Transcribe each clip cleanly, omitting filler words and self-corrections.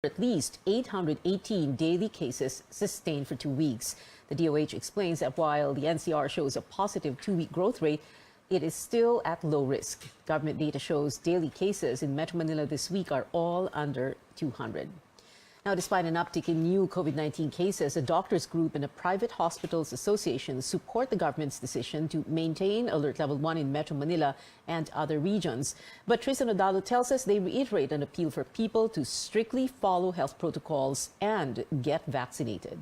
At least 818 daily cases sustained for 2 weeks. The DOH explains that while the NCR shows a positive 2-week growth rate, it is still at low risk. Government data shows daily cases in Metro Manila this week are all under 200. Now, despite an uptick in new COVID-19 cases, a doctors group and a private hospitals association support the government's decision to maintain alert level 1 in Metro Manila and other regions. But Tristan Odalo tells us they reiterate an appeal for people to strictly follow health protocols and get vaccinated.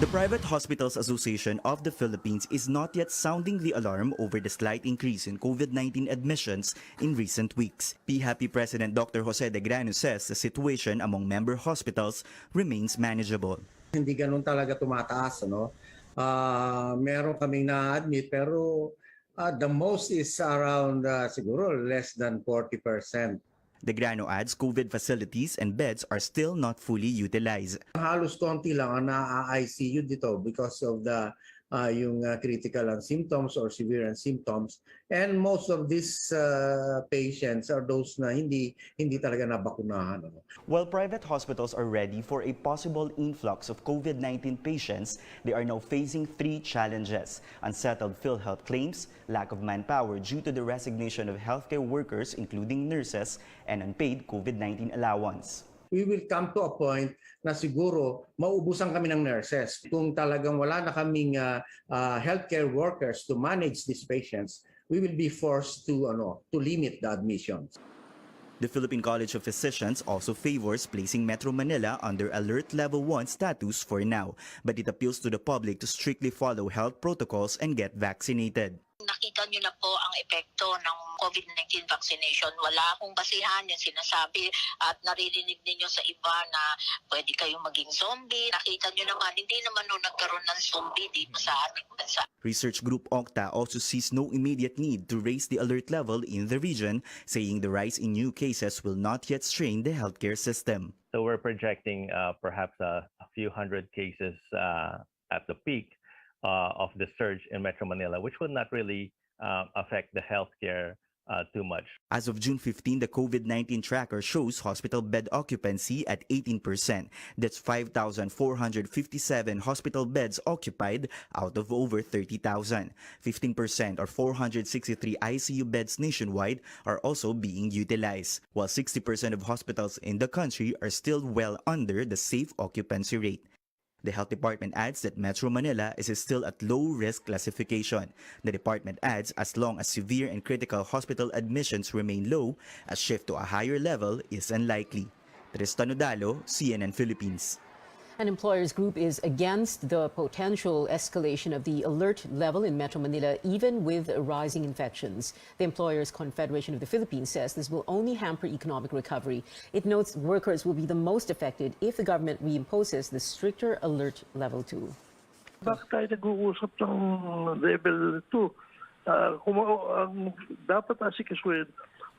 The Private Hospitals Association of the Philippines is not yet sounding the alarm over the slight increase in COVID-19 admissions in recent weeks. PHAPI President Dr. Jose De Grano says the situation among member hospitals remains manageable. Hindi ganun talaga tumataas, ano? Meron kaming na-admit pero the most is around siguro less than 40%. De Grano adds COVID facilities and beds are still not fully utilized. Halos konti lang ang na-ICU dito because of the yung critical symptoms or severe symptoms, and most of these patients are those na hindi talaga nabakunahan. While private hospitals are ready for a possible influx of COVID-19 patients, they are now facing 3 challenges: unsettled PhilHealth claims, lack of manpower due to the resignation of healthcare workers including nurses, and unpaid COVID-19 allowance. We will come to a point na siguro maubusan kami ng nurses. Kung talagang wala na kaming healthcare workers to manage these patients, we will be forced to limit the admissions. The Philippine College of Physicians also favors placing Metro Manila under Alert Level 1 status for now, but it appeals to the public to strictly follow health protocols and get vaccinated. Nakita nyo na po ang epekto ng COVID-19 vaccination. Wala akong basihan yung sinasabi at naririnig ninyo sa iba na pwede kayong maging zombie. Nakita nyo naman, hindi naman nung nagkaroon ng zombie dito sa ating bansa. Research group OCTA also sees no immediate need to raise the alert level in the region, saying the rise in new cases will not yet strain the healthcare system. So we're projecting perhaps a few hundred cases at the peak of the surge in Metro Manila, which would not really affect the healthcare too much. As of June 15, the COVID-19 tracker shows hospital bed occupancy at 18%. That's 5,457 hospital beds occupied out of over 30,000. 15% or 463 ICU beds nationwide are also being utilized, while 60% of hospitals in the country are still well under the safe occupancy rate. The Health Department adds that Metro Manila is still at low-risk classification. The department adds as long as severe and critical hospital admissions remain low, a shift to a higher level is unlikely. Tristan Odalo, CNN Philippines. An employers group is against the potential escalation of the alert level in Metro Manila, even with rising infections. The Employers Confederation of the Philippines says this will only hamper economic recovery. It notes workers will be the most affected if the government reimposes the stricter alert level 2. Bakit tayo nag-uusap ng level 2? Dapat asikasuhin,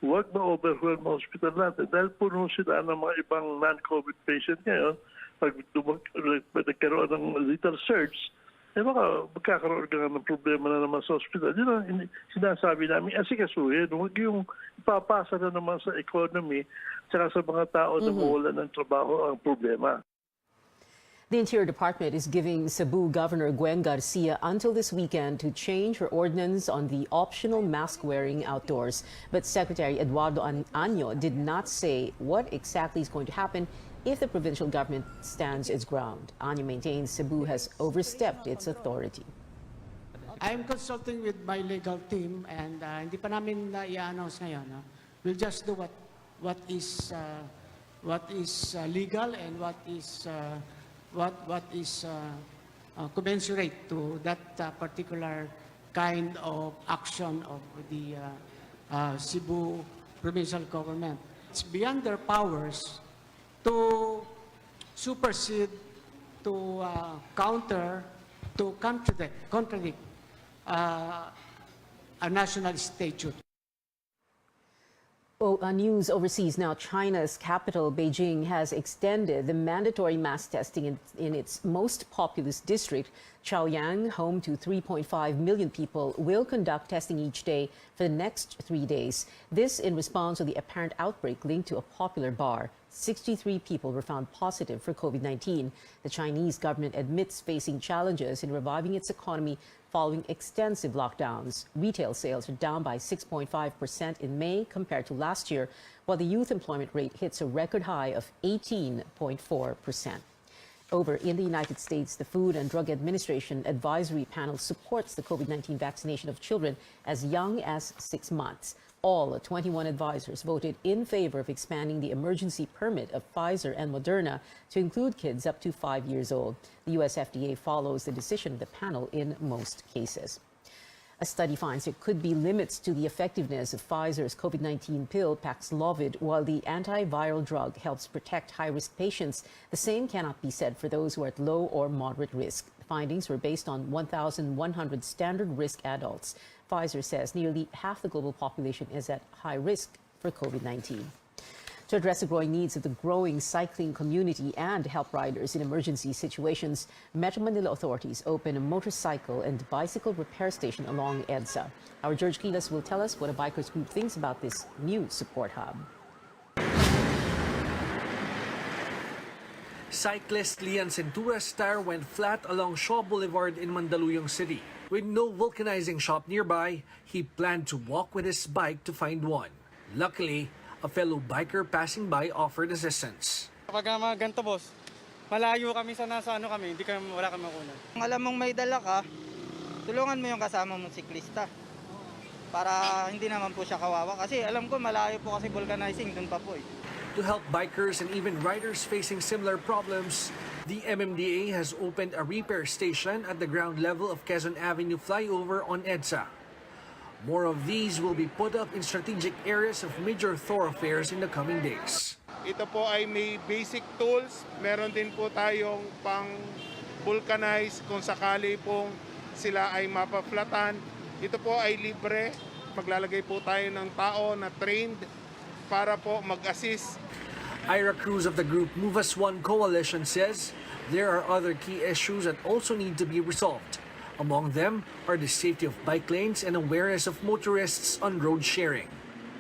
huwag ma-overwhelm ang hospital natin dahil puno sila ng mga ibang non-COVID patient ngayon. Pag nagkaroon ng little surge, baka magkakaroon ka ng problema na naman sa hospital. Yun ang sinasabi namin, asikasuhin. Huwag yung ipapasa na naman sa economy tsaka sa mga tao na mawala ng trabaho ang problema. The Interior Department is giving Cebu Governor Gwen Garcia until this weekend to change her ordinance on the optional mask wearing outdoors. But Secretary Eduardo Año did not say what exactly is going to happen if the provincial government stands its ground. Año maintains Cebu has overstepped its authority. I'm consulting with my legal team and hindi pa namin i-announce ngayon. We'll just do what is legal and what is commensurate to that particular kind of action of the Cebu provincial government. It's beyond their powers to supersede, to counter, to contradict a national statute. News overseas now. China's capital, Beijing, has extended the mandatory mass testing in its most populous district. Chaoyang, home to 3.5 million people, will conduct testing each day for the next 3 days. This in response to the apparent outbreak linked to a popular bar. 63 people were found positive for COVID-19. The Chinese government admits facing challenges in reviving its economy following extensive lockdowns. Retail sales are down by 6.5% in May compared to last year, while the youth employment rate hits a record high of 18.4%. Over in the United States, the Food and Drug Administration Advisory Panel supports the COVID-19 vaccination of children as young as 6 months. All 21 advisors voted in favor of expanding the emergency permit of Pfizer and Moderna to include kids up to 5 years old. The U.S. FDA follows the decision of the panel in most cases. A study finds there could be limits to the effectiveness of Pfizer's COVID-19 pill Paxlovid. While the antiviral drug helps protect high-risk patients, the same cannot be said for those who are at low or moderate risk. The findings were based on 1,100 standard risk adults. Pfizer says nearly half the global population is at high risk for COVID-19. To address the growing needs of the growing cycling community and help riders in emergency situations, Metro Manila authorities open a motorcycle and bicycle repair station along EDSA. Our George Quiles will tell us what a bikers group thinks about this new support hub. Cyclist Lian Centura's tire went flat along Shaw Boulevard in Mandaluyong City. With no vulcanizing shop nearby, he planned to walk with his bike to find one. Luckily, a fellow biker passing by offered assistance. Kapag mga ganito, boss, malayo kami sa nasa wala kami makunan. Alam mong may dala ka, tulungan mo yung kasama mong siklista. Para hindi naman po siya kawawa. Kasi alam ko malayo po kasi vulcanizing, dun pa po eh. To help bikers and even riders facing similar problems, the MMDA has opened a repair station at the ground level of Quezon Avenue flyover on EDSA. More of these will be put up in strategic areas of major thoroughfares in the coming days. Ito po ay may basic tools. Meron din po tayong pang-vulcanize kung sakali pong sila ay mapaflatan. Ito po ay libre. Maglalagay po tayo ng tao na trained para po mag-assist. Ira Cruz of the group Move As One Coalition says there are other key issues that also need to be resolved. Among them are the safety of bike lanes and awareness of motorists on road sharing.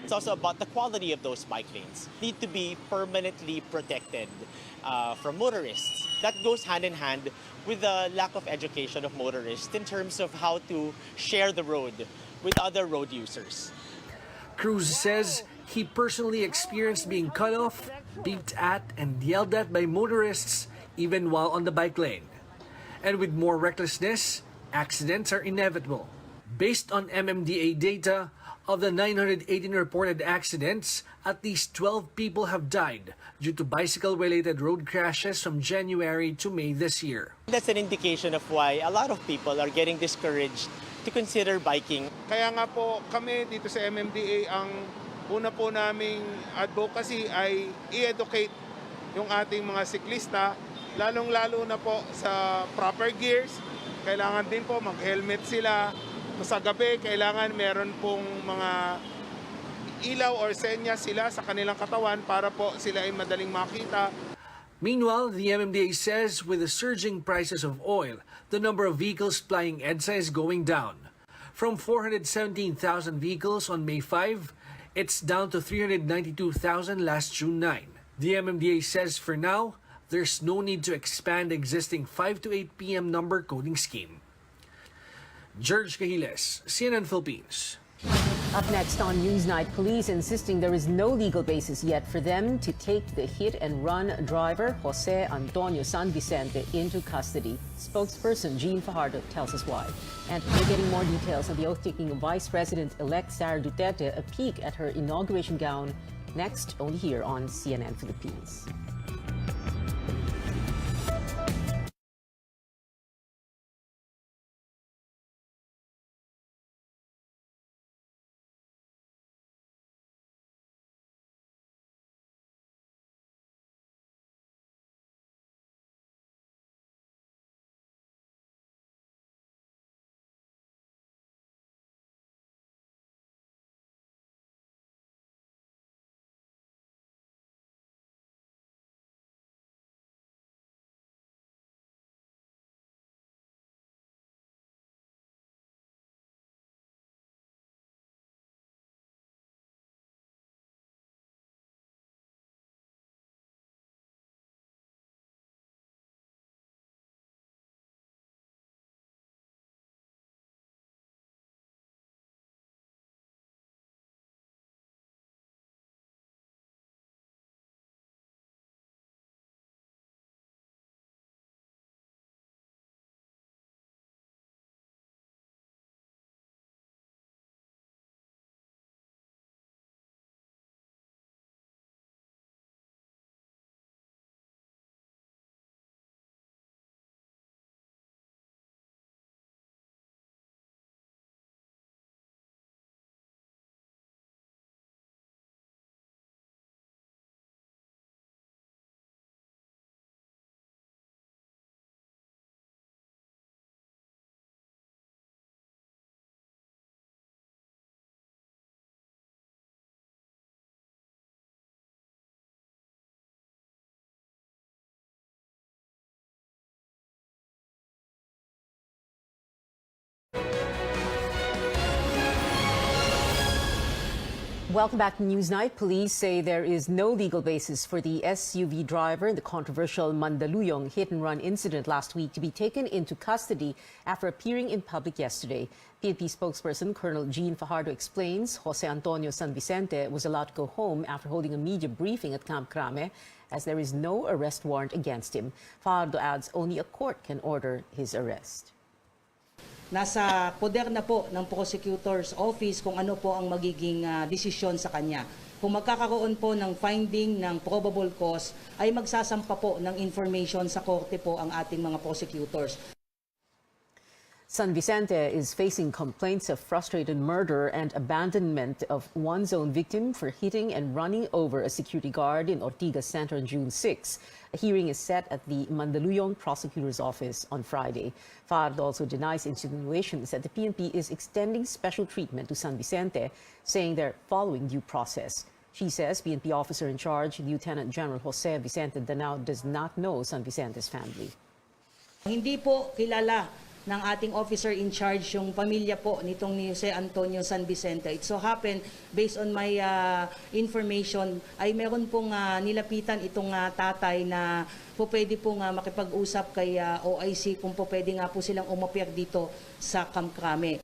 It's also about the quality of those bike lanes. Need to be permanently protected from motorists. That goes hand in hand with the lack of education of motorists in terms of how to share the road with other road users. Cruz says he personally experienced being cut off, beeped at, and yelled at by motorists even while on the bike lane. And with more recklessness, accidents are inevitable. Based on MMDA data, of the 918 reported accidents, at least 12 people have died due to bicycle-related road crashes from January to May this year. That's an indication of why a lot of people are getting discouraged to consider biking. Kaya nga po kami dito sa MMDA, ang una po naming advocacy ay i-educate yung ating mga siklista, lalong-lalo na po sa proper gears. Kailangan din po mag-helmet sila. Sa gabi, kailangan meron pong mga ilaw or senyas sila sa kanilang katawan para po sila ay madaling makita. Meanwhile, the MMDA says with the surging prices of oil, the number of vehicles plying EDSA is going down. From 417,000 vehicles on May 5, it's down to 392,000 last June 9. The MMDA says for now, there's no need to expand existing 5 to 8 p.m. number coding scheme. George Cahiles, CNN Philippines. Up next on Newsnight, police insisting there is no legal basis yet for them to take the hit-and-run driver Jose Antonio San Vicente into custody. Spokesperson Jean Fajardo tells us why. And we're getting more details on the oath-taking of Vice President-elect Sara Duterte, a peek at her inauguration gown. Next, only here on CNN Philippines. Welcome back to Newsnight. Police say there is no legal basis for the SUV driver in the controversial Mandaluyong hit-and-run incident last week to be taken into custody after appearing in public yesterday. PNP spokesperson Colonel Jean Fajardo explains Jose Antonio San Vicente was allowed to go home after holding a media briefing at Camp Crame, as there is no arrest warrant against him. Fajardo adds only a court can order his arrest. Nasa poder na po ng prosecutor's office kung ano po ang magiging desisyon sa kanya. Kung magkakaroon po ng finding ng probable cause, ay magsasampa po ng information sa korte po ang ating mga prosecutors. San Vicente is facing complaints of frustrated murder and abandonment of one's own victim for hitting and running over a security guard in Ortigas Center on June 6. A hearing is set at the Mandaluyong Prosecutor's Office on Friday. Fajardo also denies insinuations that the PNP is extending special treatment to San Vicente, saying they're following due process. She says PNP officer in charge, Lieutenant General Jose Vicente Danao, does not know San Vicente's family. Hindi po kilala ng ating officer in charge yung pamilya po nitong ni Jose Antonio San Vicente. It so happened, based on my information, ay meron pong nilapitan itong tatay na po pwede pong makipag-usap kay OIC kung po pwede nga po silang umapir dito sa Camp Crame.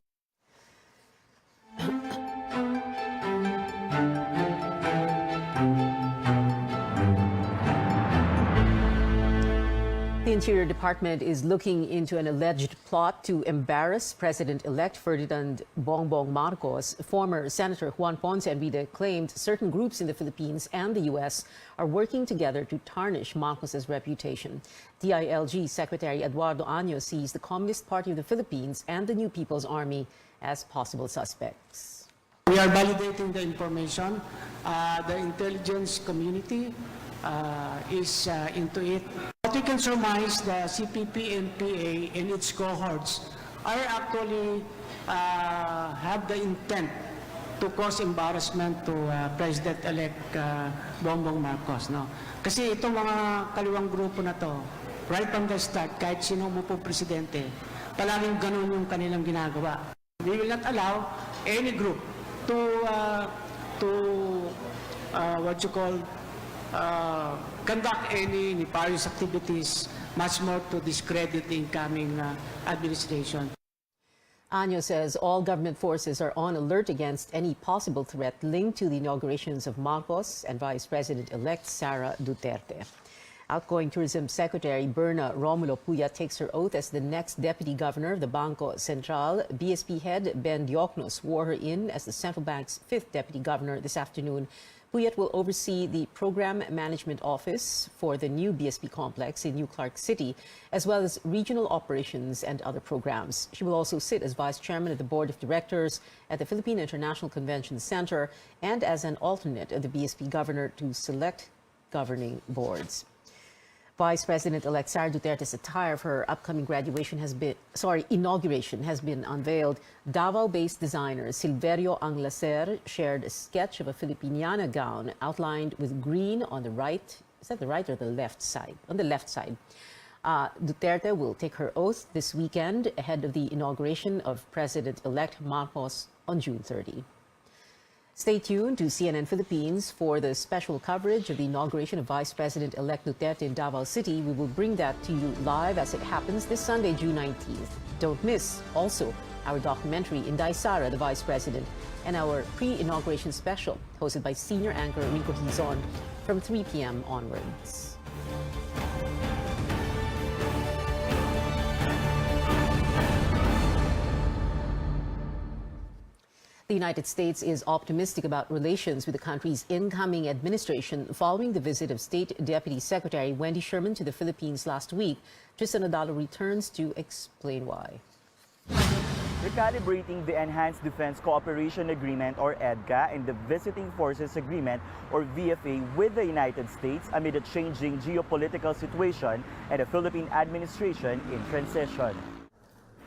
The Interior Department is looking into an alleged plot to embarrass President-elect Ferdinand Bongbong Marcos. Former Senator Juan Ponce Enrile claimed certain groups in the Philippines and the U.S. are working together to tarnish Marcos's reputation. DILG Secretary Eduardo Año sees the Communist Party of the Philippines and the New People's Army as possible suspects. We are validating the information. The intelligence community is into it. What we can surmise, the CPP and PA and its cohorts are actually have the intent to cause embarrassment to President-elect Bongbong Marcos. No? Kasi itong mga kaliwang grupo na to, right from the start, kahit sino mo po presidente, palaging ganun yung kanilang ginagawa. We will not allow any group to what you call conduct any nefarious activities, much more to discredit the incoming administration. Año says all government forces are on alert against any possible threat linked to the inaugurations of Marcos and Vice President-elect Sara Duterte. Outgoing Tourism Secretary Berna Romulo Puyat takes her oath as the next Deputy Governor of the Bangko Sentral. BSP head Ben Diokno swore her in as the central bank's 5th Deputy Governor this afternoon. Puyat will oversee the Program Management Office for the new BSP complex in New Clark City, as well as regional operations and other programs. She will also sit as Vice Chairman of the Board of Directors at the Philippine International Convention Center and as an alternate of the BSP Governor to select governing boards. Vice President-elect Sara Duterte's attire for her upcoming inauguration has been unveiled. Davao-based designer Silverio Anglacer shared a sketch of a Filipiniana gown outlined with green on the right. Is that the right or the left side? On the left side. Duterte will take her oath this weekend ahead of the inauguration of President-elect Marcos on June 30. Stay tuned to CNN Philippines for the special coverage of the inauguration of Vice President-elect Duterte in Davao City. We will bring that to you live as it happens this Sunday, June 19th. Don't miss also our documentary Inday Sara, the Vice President, and our pre-inauguration special hosted by senior anchor Rico Hizon from 3 p.m. onwards. The United States is optimistic about relations with the country's incoming administration following the visit of State Deputy Secretary Wendy Sherman to the Philippines last week. Tristan Adalo returns to explain why. Recalibrating the Enhanced Defense Cooperation Agreement or EDCA and the Visiting Forces Agreement or VFA with the United States amid a changing geopolitical situation and a Philippine administration in transition.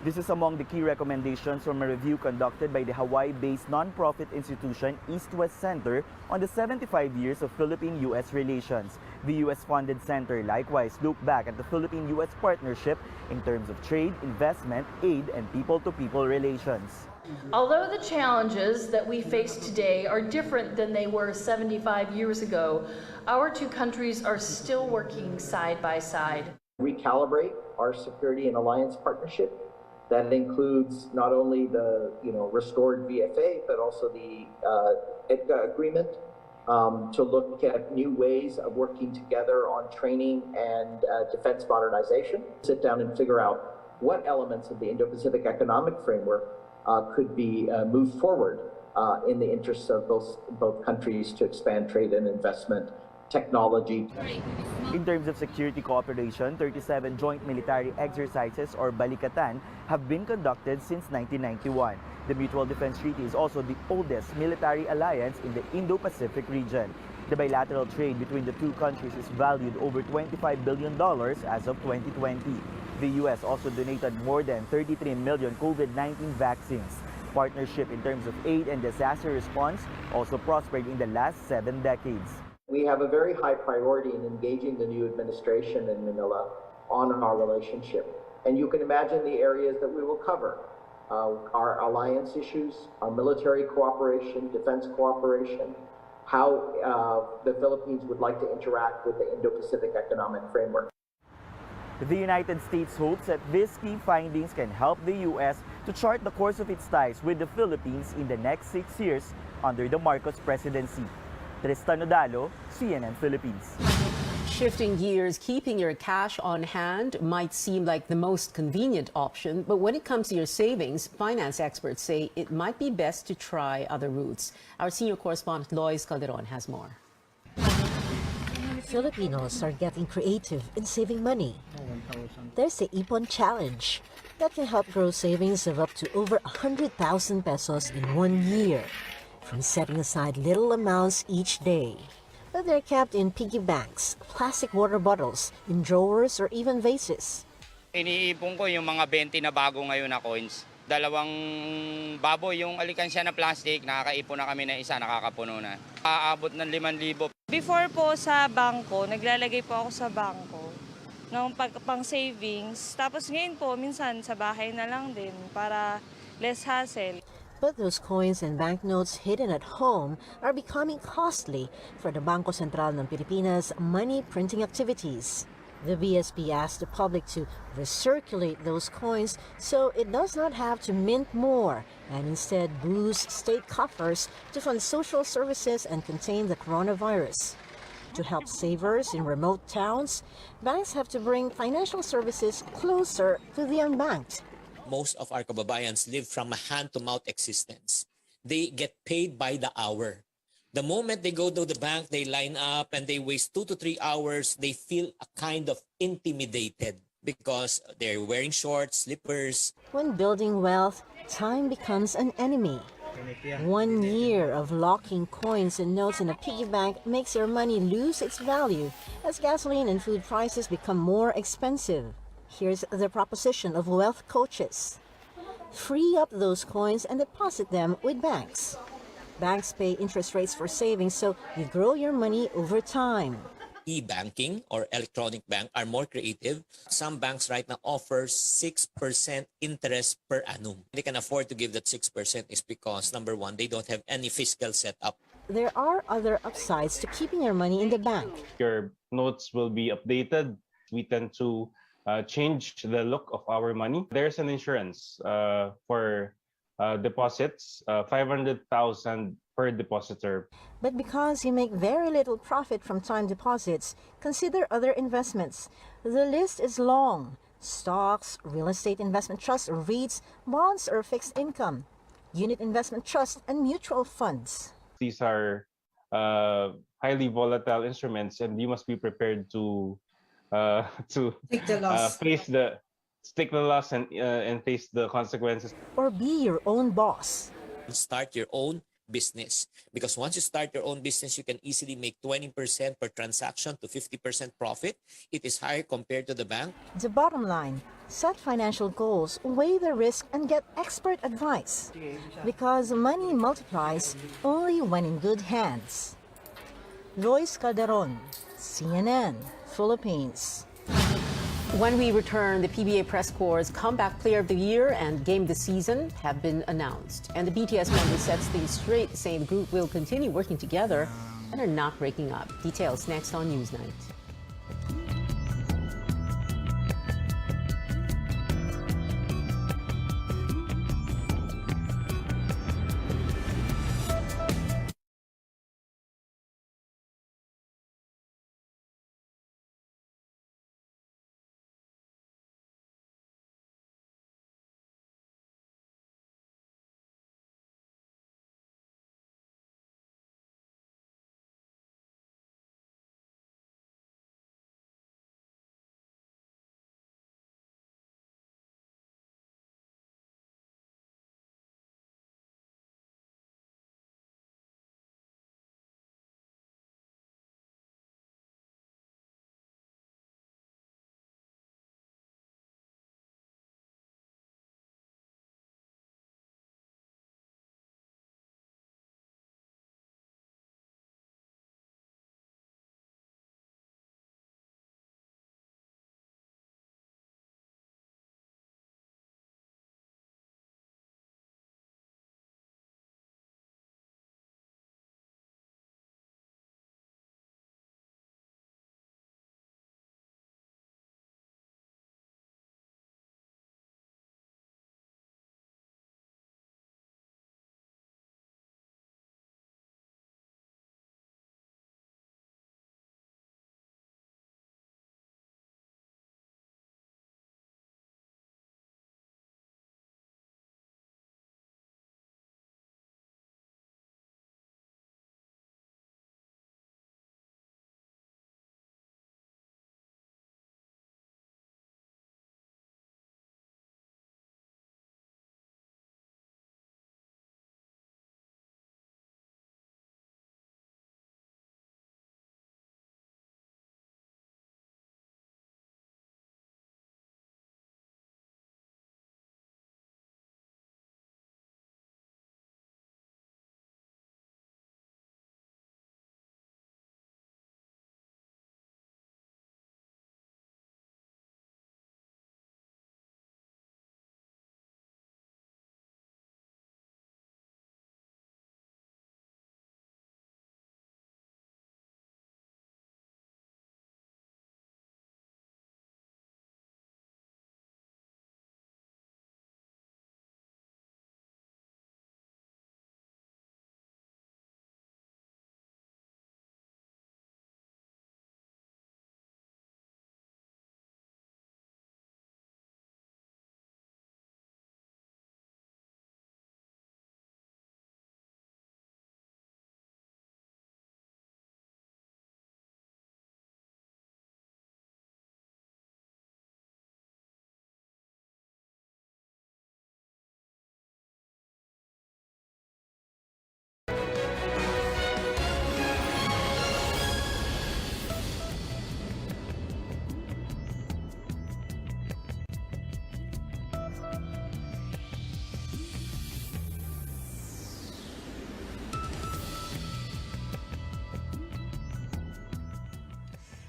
This is among the key recommendations from a review conducted by the Hawaii-based nonprofit institution East-West Center on the 75 years of Philippine-U.S. relations. The U.S.-funded center likewise looked back at the Philippine-U.S. partnership in terms of trade, investment, aid, and people-to-people relations. Although the challenges that we face today are different than they were 75 years ago, our two countries are still working side by side. Recalibrate our security and alliance partnership. That includes not only the restored VFA, but also the EDGA agreement to look at new ways of working together on training and defense modernization. Sit down and figure out what elements of the Indo-Pacific Economic Framework could be moved forward in the interests of both countries to expand trade and investment, technology. In terms of security cooperation, 37 joint military exercises or Balikatan have been conducted since 1991. The Mutual Defense Treaty is also the oldest military alliance in the Indo-Pacific region. The bilateral trade between the two countries is valued over $25 billion as of 2020. The U.S. also donated more than 33 million COVID-19 vaccines. Partnership in terms of aid and disaster response also prospered in the last 7 decades. We have a very high priority in engaging the new administration in Manila on our relationship. And you can imagine the areas that we will cover. Our alliance issues, our military cooperation, defense cooperation, how the Philippines would like to interact with the Indo-Pacific Economic Framework. The United States hopes that these key findings can help the U.S. to chart the course of its ties with the Philippines in the next 6 years under the Marcos presidency. Tristan Odalo, CNN Philippines. Shifting gears, keeping your cash on hand might seem like the most convenient option, but when it comes to your savings, finance experts say it might be best to try other routes. Our senior correspondent Lois Calderon has more. Filipinos are getting creative in saving money. There's the Ipon Challenge that can help grow savings of up to over 100,000 pesos in 1 year from setting aside little amounts each day. But they're kept in piggy banks, plastic water bottles, in drawers or even vases. Iniipon ko yung mga 20 na bago ngayon na coins. 2 baboy yung alikansya na plastic, nakakaipon na kami na isa, nakakapuno na. Aabot ng 5,000. Before po sa bangko, naglalagay po ako sa bangko ng pang savings. Tapos ngayon po, minsan sa bahay na lang din para less hassle. But those coins and banknotes hidden at home are becoming costly for the Bangko Sentral ng Pilipinas money printing activities. The BSP asked the public to recirculate those coins so it does not have to mint more and instead boost state coffers to fund social services and contain the coronavirus. To help savers in remote towns, banks have to bring financial services closer to the unbanked. Most of our kababayans live from a hand-to-mouth existence. They get paid by the hour. The moment they go to the bank, they line up and they waste 2 to 3 hours. They feel a kind of intimidated because they're wearing shorts, slippers. When building wealth, time becomes an enemy. 1 year of locking coins and notes in a piggy bank makes your money lose its value as gasoline and food prices become more expensive. Here's the proposition of wealth coaches. Free up those coins and deposit them with banks. Banks pay interest rates for savings, so you grow your money over time. E-banking or electronic bank are more creative. Some banks right now offer 6% interest per annum. They can afford to give that 6% is because, number one, they don't have any fiscal setup. There are other upsides to keeping your money in the bank. Your notes will be updated. We tend to change the look of our money. There's an insurance for deposits, 500,000 per depositor. But because you make very little profit from time deposits, consider other investments. The list is long. Stocks, real estate investment trusts, REITs, bonds or fixed income, unit investment trust, and mutual funds. These are highly volatile instruments and you must be prepared to take the loss. Take the loss and face the consequences. Or be your own boss. Start your own business, because once you start your own business, you can easily make 20% per transaction to 50% profit. It is higher compared to the bank. The bottom line, set financial goals, weigh the risk, and get expert advice. Because money multiplies only when in good hands. Lois Calderon, CNN, Philippines. When we return, the PBA Press Corps' Comeback Player of the Year and Game of the Season have been announced. And the BTS member sets things straight, saying the group will continue working together and are not breaking up. Details next on Newsnight.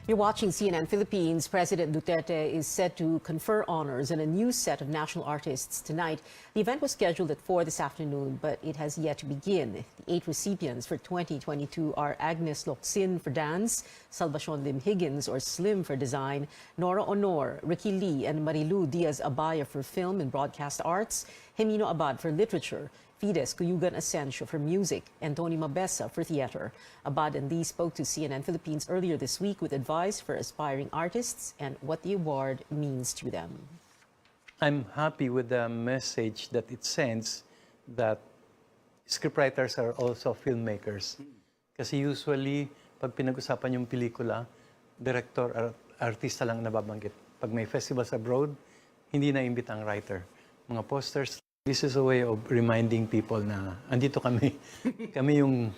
You're watching CNN Philippines. President Duterte is set to confer honors on a new set of national artists tonight. The event was scheduled at 4 this afternoon, but it has yet to begin. The 8 recipients for 2022 are Agnes Locsin for dance, Salvacion Lim Higgins or Slim for design, Nora Honor, Ricky Lee, and Marilu Diaz-Abaya for film and broadcast arts, Jimeno Abad for literature, Fides Cuyugan Asensio for music, and Tony Mabesa for theater. Abad and Lee spoke to CNN Philippines earlier this week with advice for aspiring artists and what the award means to them. I'm happy with the message that it sends that scriptwriters are also filmmakers. Kasi usually, pag pinag-usapan yung pelikula, director, artista lang nababanggit. Pag may festivals abroad, hindi na-imbita ang writer. Mga posters. This is a way of reminding people na andito kami. Kami yung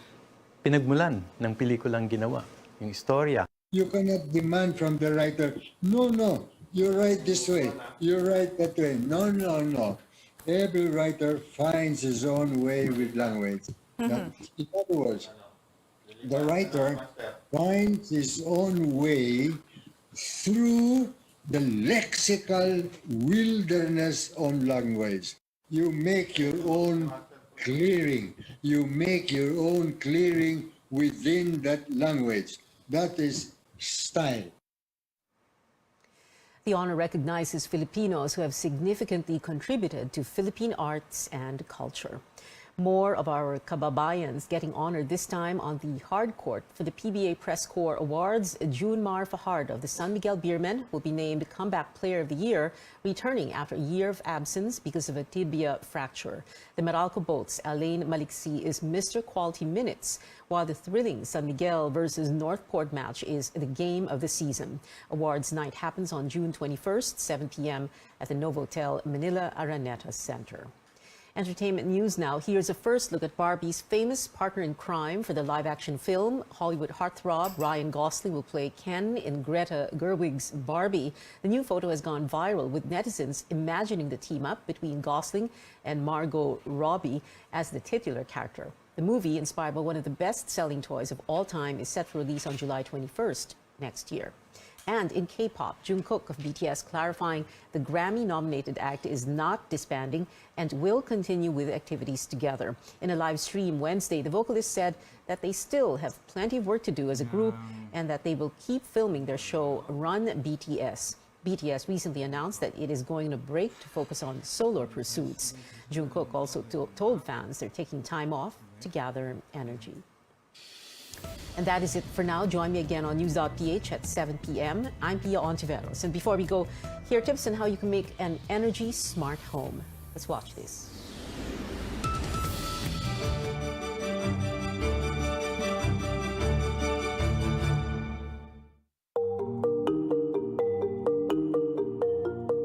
pinagmulan ng pelikulang ginawa, yung istorya. You cannot demand from the writer, no, you write this way, you write that way. No. Every writer finds his own way with language. Mm-hmm. In other words, the writer finds his own way through the lexical wilderness on language. You make your own clearing. You make your own clearing within that language. That is style. The honor recognizes Filipinos who have significantly contributed to Philippine arts and culture. More of our kababayans getting honored this time on the hard court for the PBA Press Corps Awards. Junmar Fajardo of the San Miguel Beermen will be named Comeback Player of the Year, returning after a year of absence because of a tibia fracture. The Meralco Boats' Alain Maliksi is Mr. Quality Minutes, while the thrilling San Miguel versus Northport match is the game of the season. Awards night happens on June 21st, 7 p.m. at the Novotel Manila Araneta Center. Entertainment news now. Here's a first look at Barbie's famous partner in crime for the live-action film. Hollywood heartthrob Ryan Gosling will play Ken in Greta Gerwig's Barbie. The new photo has gone viral, with netizens imagining the team-up between Gosling and Margot Robbie as the titular character. The movie, inspired by one of the best-selling toys of all time, is set for release on July 21st next year. And in K-pop, Jungkook of BTS clarifying the Grammy-nominated act is not disbanding and will continue with activities together. In a live stream Wednesday, the vocalist said that they still have plenty of work to do as a group and that they will keep filming their show Run BTS. BTS recently announced that it is going on a break to focus on solo pursuits. Jungkook also told fans they're taking time off to gather energy. And that is it for now. Join me again on News.ph at 7 p.m. I'm Pia Ontiveros. And before we go, here are tips on how you can make an energy smart home. Let's watch this.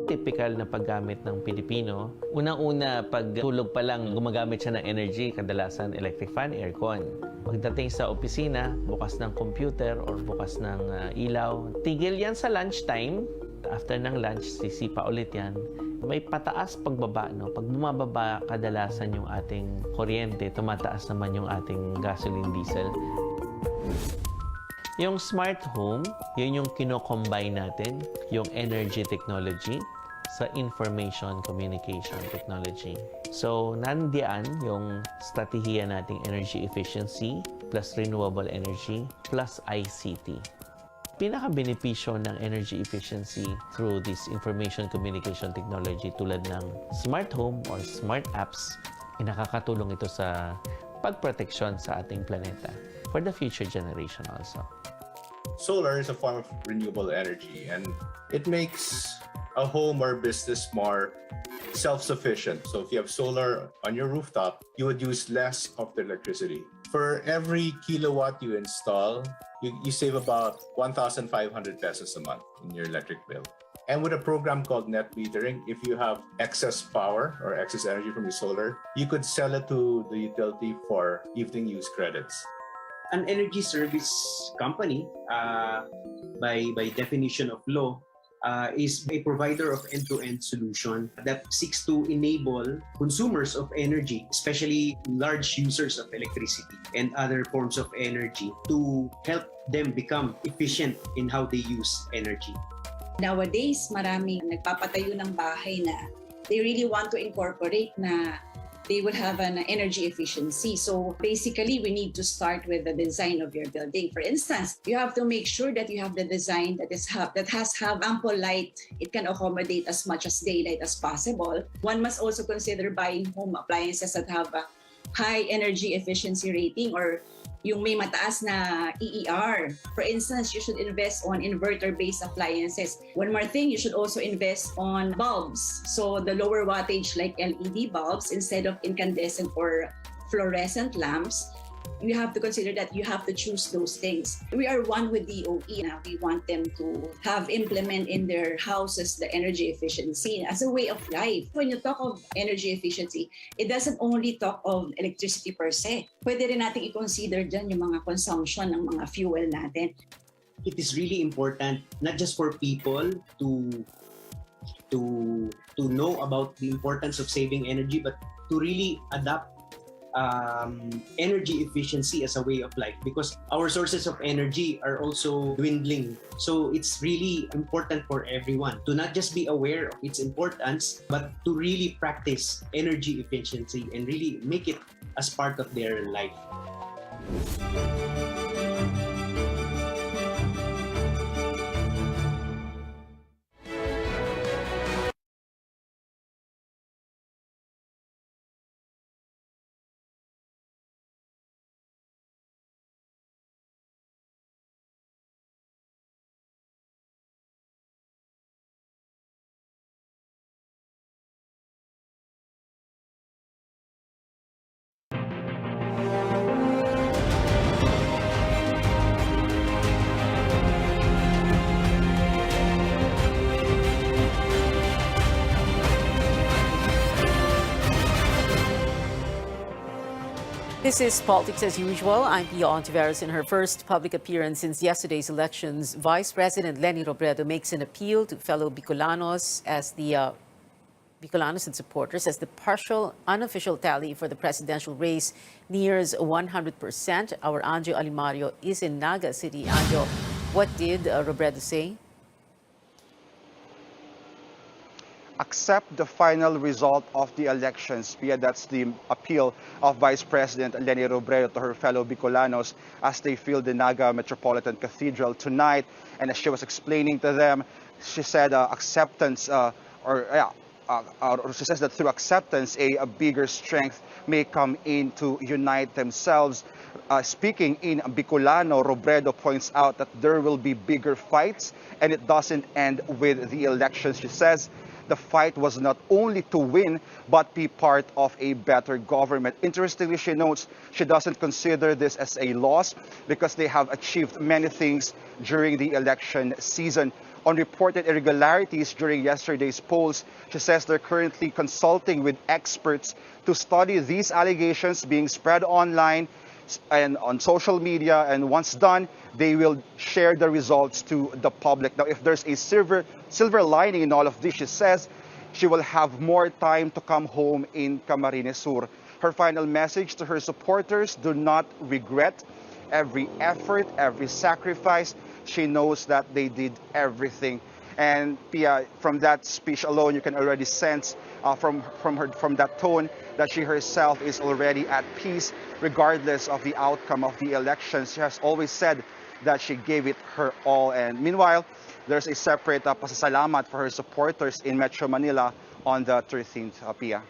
Typical na paggamit ng Pilipino. Unang-una, pag tulog pa lang, gumagamit siya ng energy, kadalasan electric fan, aircon. Pagdating sa opisina, bukas ng computer or bukas ng ilaw. Tigil yan sa lunchtime. After ng lunch, sisipa ulit yan. May pataas pagbaba, no? Pag bumababa kadalasan yung ating kuryente, tumataas naman yung ating gasoline diesel. Yung smart home, yun yung kino-combine natin, yung energy technology sa information communication technology. So, nandiyan yung strategiya nating energy efficiency plus renewable energy plus ICT. Pinaka-benepisyo ng energy efficiency through this information communication technology tulad ng smart home or smart apps, nakakatulong ito sa pagproteksyon sa ating planeta for the future generation also. Solar is a form of renewable energy, and it makes a home or business more self-sufficient. So if you have solar on your rooftop, you would use less of the electricity. For every kilowatt you install, you save about 1,500 pesos a month in your electric bill. And with a program called net metering, if you have excess power or excess energy from your solar, you could sell it to the utility for evening use credits. An energy service company, by definition of law, is a provider of end-to-end solution that seeks to enable consumers of energy, especially large users of electricity and other forms of energy, to help them become efficient in how they use energy. Nowadays, maraming nagpapatayo ng bahay na they really want to incorporate na they will have an energy efficiency. So basically, we need to start with the design of your building. For instance, you have to make sure that you have the design that has ample light. It can accommodate as much as daylight as possible. One must also consider buying home appliances that have a high energy efficiency rating or yung may mataas na EER. For instance, you should invest on inverter-based appliances. One more thing, you should also invest on bulbs. So the lower wattage like LED bulbs instead of incandescent or fluorescent lamps. You have to consider that you have to choose those things. We are one with DOE now. We want them to have implement in their houses the energy efficiency as a way of life. When you talk of energy efficiency, it doesn't only talk of electricity per se. Pwede rin natin i-consider dyan yung mga consumption ng mga fuel natin. It is really important not just for people to know about the importance of saving energy, but to really adapt energy efficiency as a way of life, because our sources of energy are also dwindling. So it's really important for everyone to not just be aware of its importance, but to really practice energy efficiency and really make it as part of their life. This is Politics as Usual. I'm Pia Ontiveros. In her first public appearance since yesterday's elections, Vice President Leni Robredo makes an appeal to fellow Bicolanos and supporters as the partial unofficial tally for the presidential race nears 100%. Our Anjo Alimario is in Naga City. Anjo, what did Robredo say? Accept the final result of the elections. Pia, that's the appeal of Vice President Leni Robredo to her fellow Bicolanos as they fill the Naga Metropolitan Cathedral tonight. And as she was explaining to them, she said she says that through acceptance, a bigger strength may come in to unite themselves. Speaking in Bicolano, Robredo points out that there will be bigger fights and it doesn't end with the elections. She says the fight was not only to win, but be part of a better government. Interestingly, she notes she doesn't consider this as a loss because they have achieved many things during the election season. On reported irregularities during yesterday's polls, she says they're currently consulting with experts to study these allegations being spread online and on social media, and once done, they will share the results to the public. Now, if there's a silver lining in all of this, she says she will have more time to come home in Camarines Sur. Her final message to her supporters: do not regret every effort, every sacrifice. She knows that they did everything. And Pia, from that speech alone, you can already sense from that tone that she herself is already at peace, regardless of the outcome of the elections. She has always said that she gave it her all. And meanwhile, there's a separate pasasalamat for her supporters in Metro Manila on the 13th, Pia.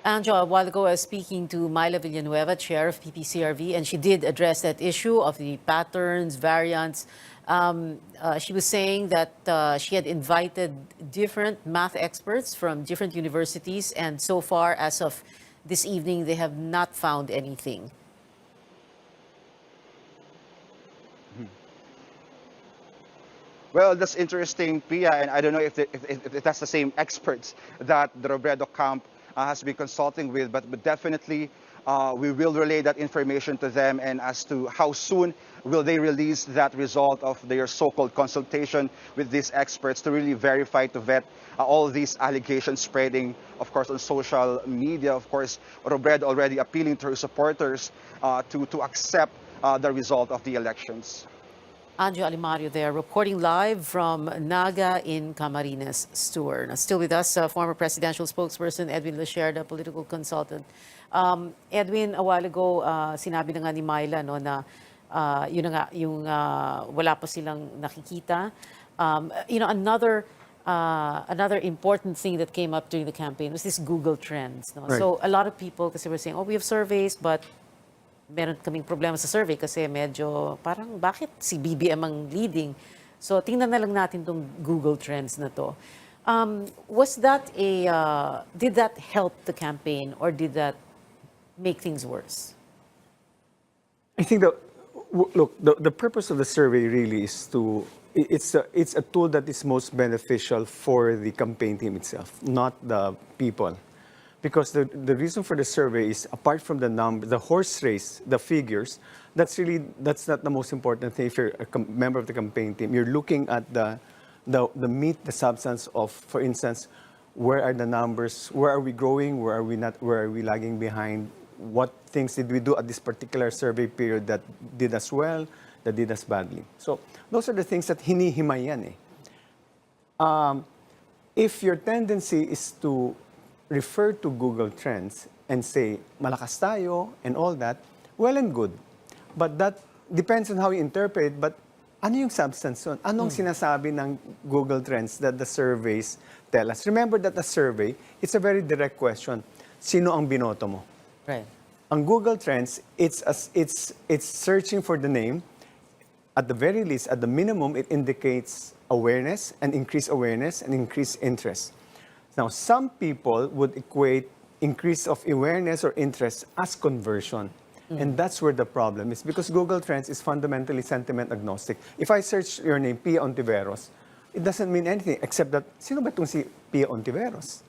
Anjo, a while ago, I was speaking to Myla Villanueva, chair of PPCRV, and she did address that issue of the patterns, variants. She was saying that she had invited different math experts from different universities, and so far, as of this evening, they have not found anything. Well, that's interesting, Pia, and I don't know if that's the same experts that the Robredo camp has been consulting with, but definitely we will relay that information to them, and as to how soon will they release that result of their so-called consultation with these experts to really verify, to vet all these allegations spreading, of course, on social media. Of course, Robredo already appealing to her supporters to accept the result of the elections. Anjo Alimario there, reporting live from Naga in Camarines Sur. Now, still with us, former presidential spokesperson Edwin Lacerda, political consultant. Edwin, a while ago, sinabi na nga ni Myla no, na yun na nga, yung wala pa silang nakikita. Another important thing that came up during the campaign was this Google Trends. No? Right. So a lot of people kasi were saying, we have surveys, but meron kaming problema sa survey kasi medyo parang bakit si BBM ang leading. So tingnan na lang natin tong Google Trends na to. Was that did that help the campaign or did that make things worse? I think the purpose of the survey really is it's a tool that is most beneficial for the campaign team itself, not the people. Because the reason for the survey is, apart from the number, the horse race, the figures, that's not the most important thing. If you're a member of the campaign team, you're looking at the meat, the substance of, for instance, where are the numbers, where are we growing, where are we not, where are we lagging behind, what things did we do at this particular survey period that did us well, that did us badly. So those are the things that hinihimayan eh. If your tendency is to refer to Google Trends and say, malakas tayo and all that, well and good. But that depends on how you interpret it. But ano yung substance nun? Anong sinasabi ng Google Trends that the surveys tell us? Remember that a survey, it's a very direct question. Sino ang binoto mo? Right. Ang Google Trends, it's searching for the name. At the very least, at the minimum, it indicates awareness and increased interest. Now, some people would equate increase of awareness or interest as conversion. And that's where the problem is, because Google Trends is fundamentally sentiment agnostic. If I search your name, Pia Ontiveros, it doesn't mean anything except that, sino ba itong si Pia Ontiveros?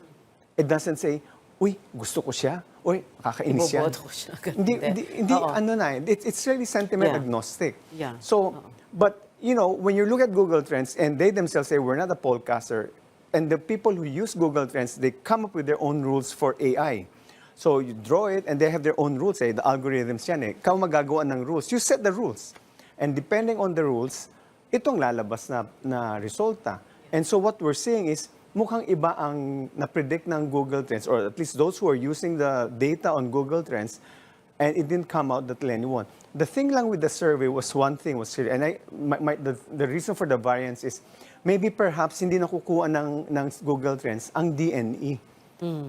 It doesn't say, uy, gusto ko siya, uy, kakainis yan. Iboboto ko siya. Hindi, ano na, it's really sentiment agnostic. Yeah. So, but, you know, when you look at Google Trends, and they themselves say, we're not a pollcaster, and the people who use Google Trends, they come up with their own rules for AI. So you draw it, and they have their own rules. The algorithms yan eh. Ikaw magagawa ng rules. You set the rules. And depending on the rules, itong lalabas na resulta. And so what we're seeing is, mukhang iba ang na-predict ng Google Trends, or at least those who are using the data on Google Trends, and it didn't come out that Lenny won. The thing lang with the survey was one thing was clear, and the reason for the variance is, maybe perhaps hindi nakukuha ng Google Trends ang DNE.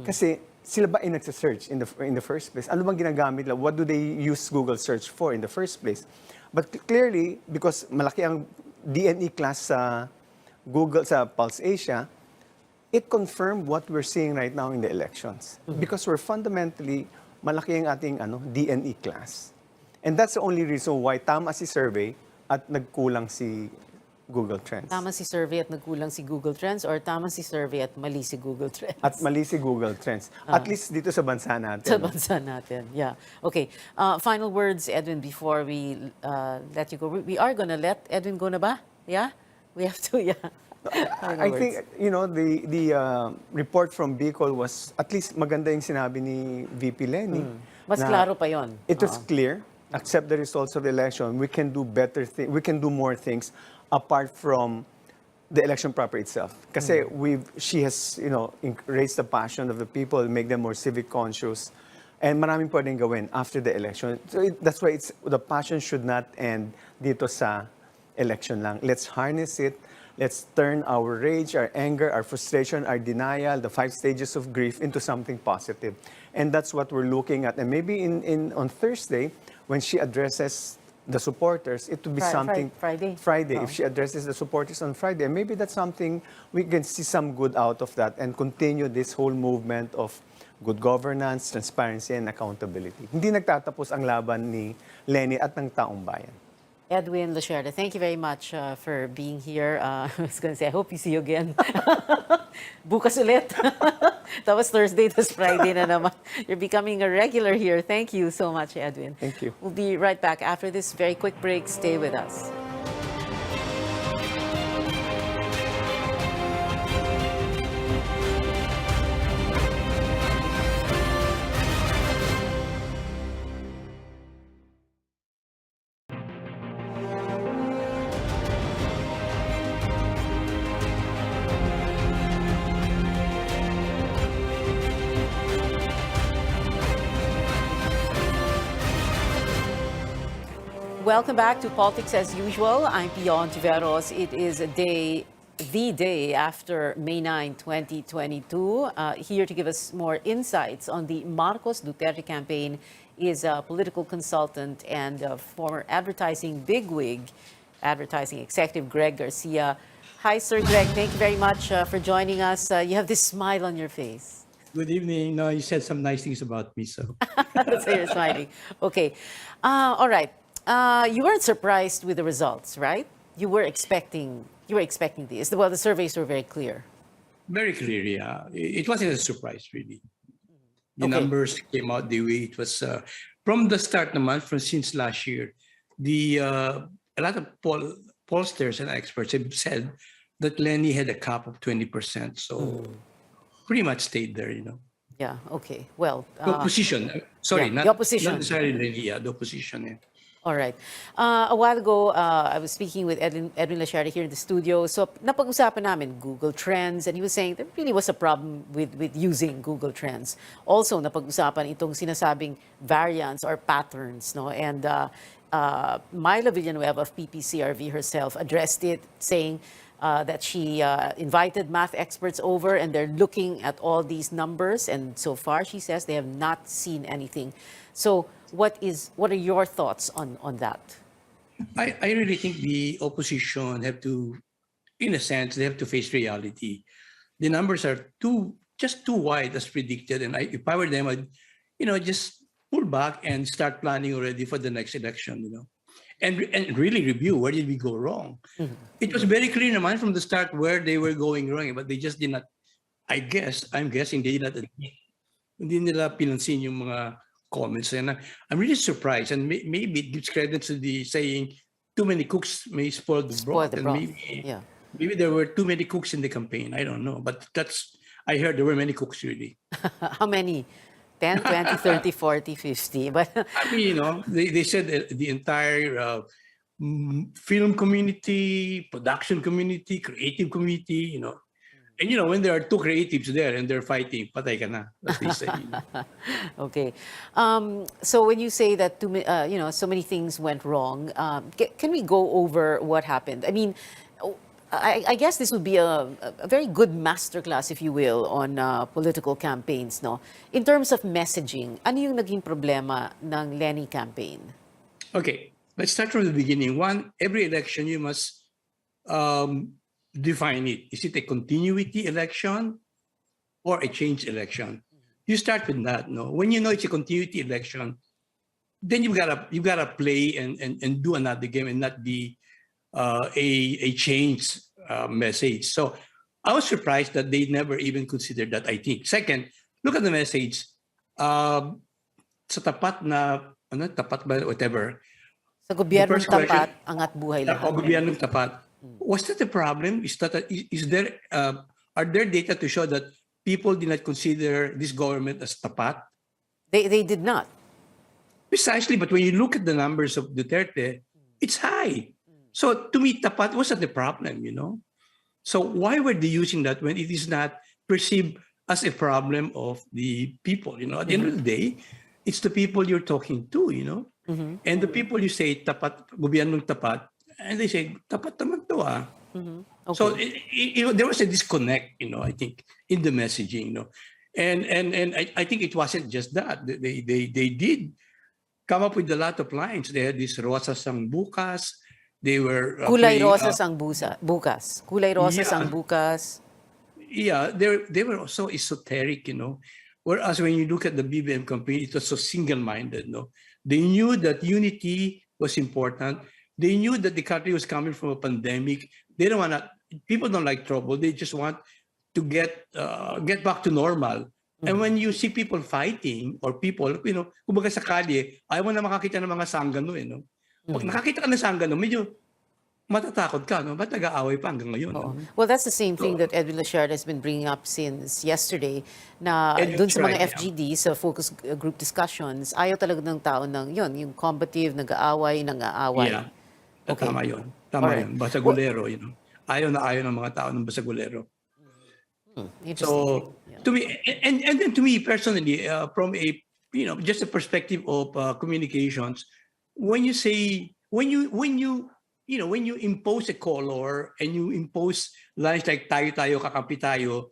Kasi sila ba ay nagsa-search in the first place? Ano bang ginagamit nila? What do they use Google search for in the first place? But clearly, because malaki ang DNE class sa Google, sa Pulse Asia, it confirmed what we're seeing right now in the elections. Because we're fundamentally, malaki ang ating DNE class. And that's the only reason why tama si survey at nagkulang si Google Trends. Tama si survey at nagkulang si Google Trends, or tama si survey at mali si Google Trends? At mali si Google Trends. At least dito sa bansa natin. Sa bansa natin, yeah. Okay, final words, Edwin, before we let you go. We are gonna let Edwin go na ba? Yeah? We have to, yeah. I think, you know, the report from Bicol was, at least maganda yung sinabi ni VP Lenny. Mas klaro pa yon. It was clear, accept the results of the election, we can do better things, we can do more things apart from the election proper itself. Kasi she has, you know, raised the passion of the people, make them more civic conscious, and maraming pwedeng gawin after the election. So that's why the passion should not end dito sa election lang. Let's harness it. Let's turn our rage, our anger, our frustration, our denial, the 5 stages of grief into something positive. And that's what we're looking at. And maybe on Thursday, when she addresses the supporters, it would be something... Friday. If she addresses the supporters on Friday, maybe that's something we can see some good out of that and continue this whole movement of good governance, transparency, and accountability. Hindi nagtatapos ang laban ni Lenny at ng taong bayan. Edwin Lacerda, thank you very much for being here. I was going to say, I hope you see you again. Bukas ulit. Tapos Thursday, tapos Friday na naman. You're becoming a regular here. Thank you so much, Edwin. Thank you. We'll be right back after this very quick break. Stay with us. Welcome back to Politics as Usual. I'm Pia Ontiveros. It is the day after May 9, 2022. Here to give us more insights on the Marcos Duterte campaign is a political consultant and former advertising bigwig, advertising executive Greg Garcia. Hi, Sir Greg. Thank you very much for joining us. You have this smile on your face. Good evening. No, you said some nice things about me, so. That's why you're smiling. Okay. All right. You weren't surprised with the results, right? You were expecting this. Well, the surveys were very clear. Very clear, yeah. It wasn't a surprise, really. The numbers came out the way it was from the start naman, since last year. A lot of pollsters and experts have said that Lenny had a cap of 20%, so pretty much stayed there, you know. Yeah, okay. Well, The opposition. Sorry, yeah, not, the opposition. not necessarily Lenny, the opposition. Yeah. All right. A while ago, I was speaking with Edwin Lacharte here in the studio. So, napag-usapan namin Google Trends, and he was saying there really was a problem with using Google Trends. Also, napag-usapan itong sinasabing variants or patterns, no? And Myla Villanueva of PPCRV herself addressed it, saying that she invited math experts over, and they're looking at all these numbers, and so far, she says, they have not seen anything. So, what are your thoughts on that? I really think the opposition have to, in a sense, they have to face reality. The numbers are just too wide as predicted, and if I were them, I'd, just pull back and start planning already for the next election, and really review where did we go wrong. Mm-hmm. It was very clear in mind from the start where they were going wrong, but they just did not. I'm guessing they did not. Hindi nila pinansin yung mga comments, and I'm really surprised, and maybe it gives credit to the saying, too many cooks may spoil the broth, and maybe there were too many cooks in the campaign. I don't know, but I heard there were many cooks really. How many? 10, 20, 30, 40, 50. But I mean, they said that the entire film community, production community, creative community, And when there are two creatives there and they're fighting, patay ka na, as they say. Okay. So when you say that so many things went wrong, can we go over what happened? I mean, I guess this would be a very good masterclass, if you will, on political campaigns, no? In terms of messaging, ano yung naging problema ng Lenny campaign? Okay, let's start from the beginning. One, every election you must define it. Is it a continuity election or a change election? You start with that, no? When you know it's a continuity election, then you've gotta play and do another game and not be a change message. So I was surprised that they never even considered that, I think. Second, look at the message. Sa tapat na, tapat ba, whatever. Sa gobyernong tapat, angat buhay lahat. Gobyernong tapat. Was that a problem? Are there data to show that people did not consider this government as tapat? They did not. Precisely, but when you look at the numbers of Duterte, it's high. So to me, tapat wasn't the problem, So why were they using that when it is not perceived as a problem of the people? At the end of the day, it's the people you're talking to, Mm-hmm. And the people you say tapat, gobyernong tapat, and they say tapat naman to Mm-hmm. Okay. So there was a disconnect, I think, in the messaging, and I think it wasn't just that. They did come up with a lot of lines. They had this Rosas ang bukas. They were Kulay rosas ang bukas. Kulay rosas ang bukas. Yeah, they were so esoteric, Whereas when you look at the BBM campaign, it was so single-minded, They knew that unity was important. They knew that the country was coming from a pandemic. They don't want to. People don't like trouble. They just want to get back to normal. Mm-hmm. And when you see people fighting or people, kumbaga sa kalye, ayaw mo na makakita ng mga sanggano, Pag nakakita ka ng sanggano, medyo matatakot ka, Ba't nag-aaway pa hanggang ngayon? Well, that's the same thing that Edwin Lacharte has been bringing up since yesterday, na dun sa mga FGD, sa focus group discussions, ayaw talaga ng tao ng yung combative, nag-aaway, nang-aaway. Yeah. Okay. Tama yun. Yun. Basagulero, Ayaw ng mga tao ng basagulero. So, to me, and then to me personally, from a, just a perspective of communications, when you say, when you impose a color and you impose lines like tayo, kakampi tayo,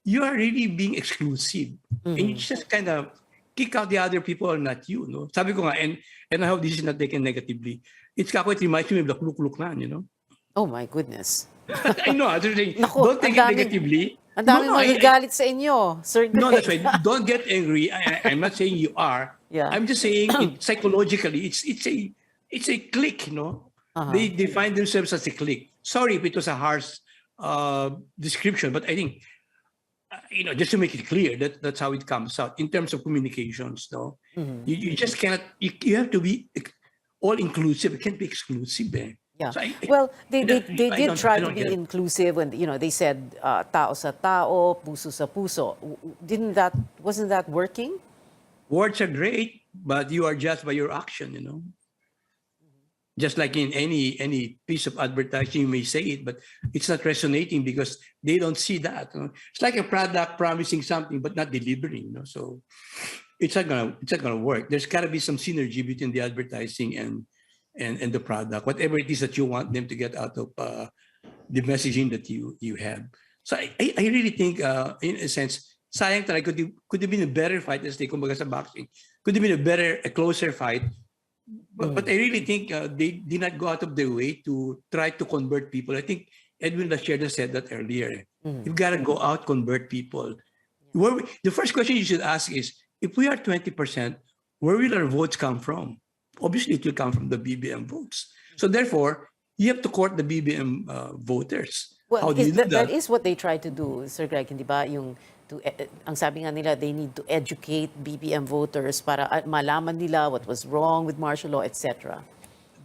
you are really being exclusive. Mm-hmm. And you just kind of kick out the other people or not you, Sabi ko nga, and I hope this is not taken negatively, it reminds me of the Kluk-Kluklan, Oh my goodness. I know, don't take it negatively. Ang dami magagalit sa inyo, Sir Greg. No, that's right. Don't get angry. I'm not saying you are. Yeah. I'm just saying psychologically, it's a clique, Uh-huh. They define themselves as a clique. Sorry if it was a harsh description, but I think, just to make it clear, that's how it comes out in terms of communications, Mm-hmm. You just cannot, you have to be all inclusive. It can't be exclusive. Yeah. So Well, they I did don't- try I to don't be get it. inclusive, and they said tao sa tao, puso sa puso. Wasn't that working? Words are great, but you are judged by your action, Just like in any piece of advertising, you may say it, but it's not resonating because they don't see that. It's like a product promising something but not delivering. So it's not gonna work. There's got to be some synergy between the advertising and the product, whatever it is that you want them to get out of the messaging that you have. So I really think, in a sense, sayang talaga could have been a better fight, as they kumbaga sa boxing. Could have been a closer fight. But I really think they did not go out of their way to try to convert people. I think Edwin Lacerda said that earlier. You've got to go out, convert people. The first question you should ask is, if we are 20%, where will our votes come from? Obviously, it will come from the BBM votes. So therefore, you have to court the BBM voters. Well, How do you do that is what they try to do, Sir Greg, hindi ba? Ang sabi nga nila, they need to educate BBM voters para malaman nila what was wrong with martial law, etc.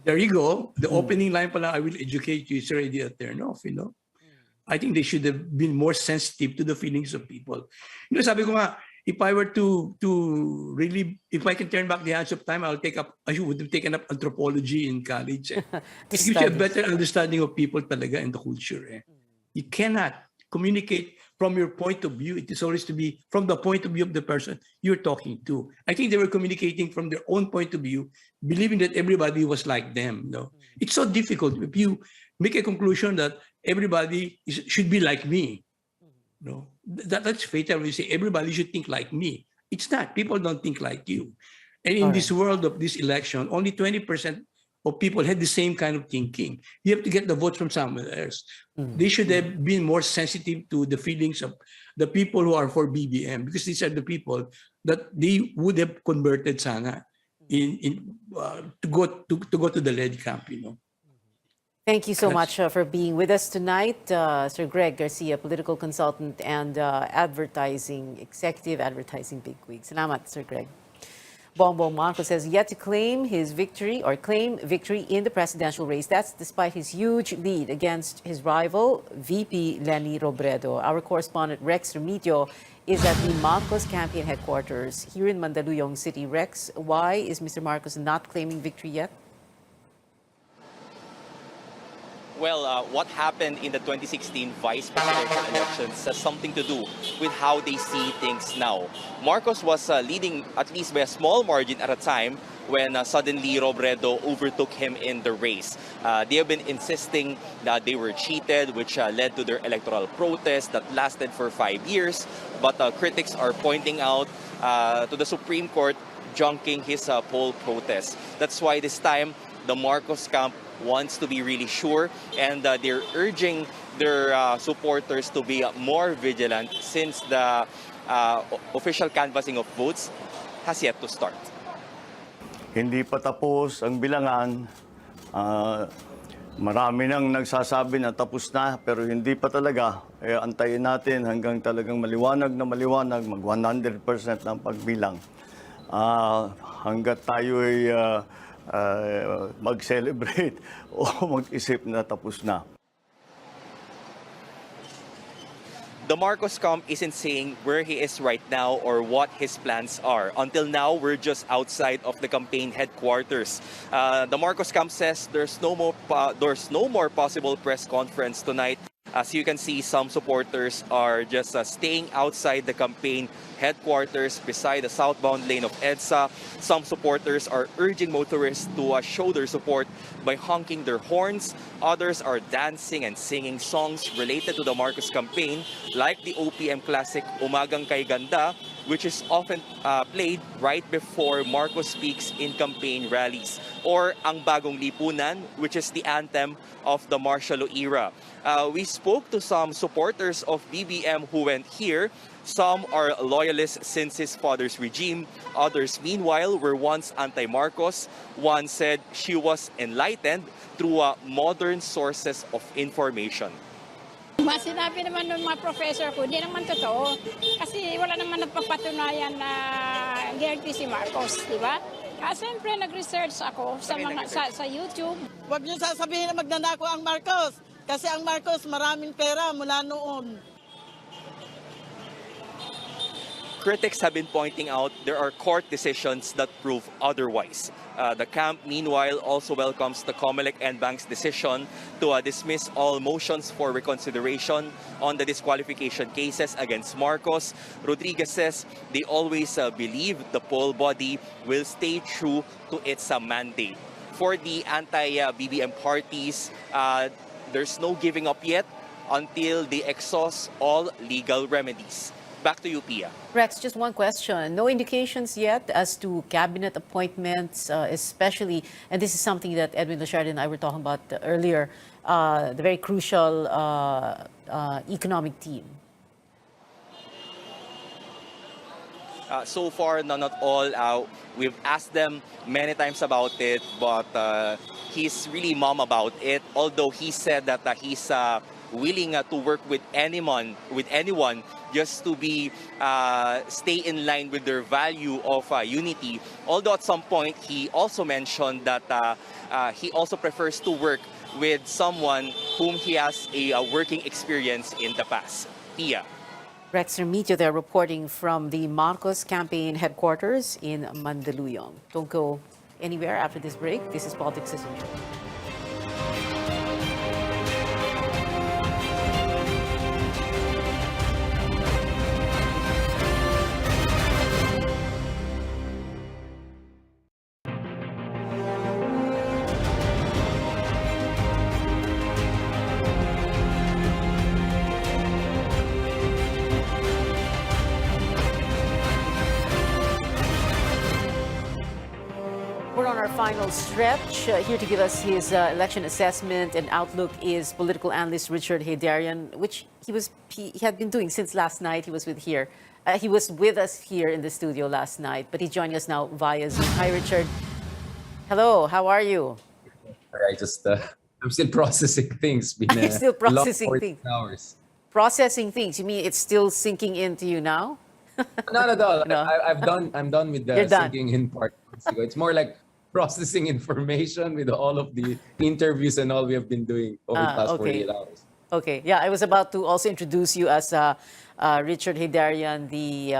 There you go. The opening line pala, I will educate you, is already a turn off, I think they should have been more sensitive to the feelings of people. Sabi ko nga, if I were to really, if I can turn back the hands of time, I would have taken up anthropology in college. It gives you a better understanding of people talaga and the culture. You cannot communicate from your point of view. It is always to be from the point of view of the person you're talking to. I think they were communicating from their own point of view, believing that everybody was like them. It's so difficult if you make a conclusion that everybody should be like me. That's fatal. We say everybody should think like me. It's not. People don't think like you. And in this world of this election, only 20% of people had the same kind of thinking. You have to get the votes from somewhere else. They should have been more sensitive to the feelings of the people who are for BBM, because these are the people that they would have converted sana to go to the lead camp. Thank you so much for being with us tonight, Sir Greg Garcia, political consultant and advertising executive, advertising bigwig. Salamat, Sir Greg. Bongbong Marcos has yet to claim victory in the presidential race. That's despite his huge lead against his rival, VP Leni Robredo. Our correspondent Rex Remigio is at the Marcos campaign headquarters here in Mandaluyong City. Rex, why is Mr. Marcos not claiming victory yet? Well, what happened in the 2016 vice presidential elections has something to do with how they see things now. Marcos was leading at least by a small margin at a time when suddenly Robredo overtook him in the race. They have been insisting that they were cheated, which led to their electoral protest that lasted for 5 years. But critics are pointing out to the Supreme Court junking his poll protest. That's why this time the Marcos camp wants to be really sure, and they're urging their supporters to be more vigilant since the official canvassing of votes has yet to start. Hindi pa tapos ang bilangan. Marami nang nagsasabi na tapos na, pero hindi pa talaga. Antayin natin hanggang talagang maliwanag, mag 100% ng pagbilang. Hanggat tayo ay mag-celebrate o mag-isip na tapos na. The Marcos camp isn't saying where he is right now or what his plans are. Until now, we're just outside of the campaign headquarters. The Marcos camp says there's no more possible press conference tonight. As you can see, some supporters are just staying outside the campaign headquarters beside the southbound lane of EDSA. Some supporters are urging motorists to show their support by honking their horns. Others are dancing and singing songs related to the Marcos campaign, like the OPM classic Umagang Kay Ganda, which is often played right before Marcos speaks in campaign rallies, or Ang Bagong Lipunan, which is the anthem of the martial law era. We spoke to some supporters of BBM who went here. Some are loyalists since his father's regime. Others, meanwhile, were once anti-Marcos. One said she was enlightened through modern sources of information. Sinabi naman ng mga professor ko, hindi naman totoo. Kasi wala naman nagpapatunayan na guilty si Marcos, di ba? Siyempre, nag-research ako sa YouTube. Huwag niyo sasabihin na magnanako ang Marcos. Kasi ang Marcos maraming pera mula noon. Critics have been pointing out there are court decisions that prove otherwise. The camp, meanwhile, also welcomes the COMELEC and Bank's decision to dismiss all motions for reconsideration on the disqualification cases against Marcos. Rodriguez says they always believe the poll body will stay true to its mandate. For the anti-BBM parties, there's no giving up yet until they exhaust all legal remedies. Back to you, Pia. Rex, just one question. No indications yet as to cabinet appointments, especially, and this is something that Edwin Lacharte and I were talking about earlier, the very crucial economic team. So far, none at all. We've asked them many times about it, but he's really mum about it. Although he said that he's willing to work with anyone, just to be stay in line with their value of unity. Although at some point he also mentioned that he also prefers to work with someone whom he has a working experience in the past. Pia. Rex Remigio there reporting from the Marcos campaign headquarters in Mandaluyong. Don't go anywhere after this break. This is Politics as Usual. We're on our final stretch. Here to give us his election assessment and outlook is political analyst Richard Heydarian, which he had been doing since last night. He was with us here in the studio last night, but he's joining us now via Zoom. Hi, Richard. Hello. How are you? I'm still processing things. You're still processing long things. Hours. Processing things. You mean it's still sinking into you now? Not at all. No. I'm done with the You're done. sinking in part. It's more like processing information with all of the interviews and all we have been doing over the past 48 hours. Okay. Yeah, I was about to also introduce you as Richard Heydarian, the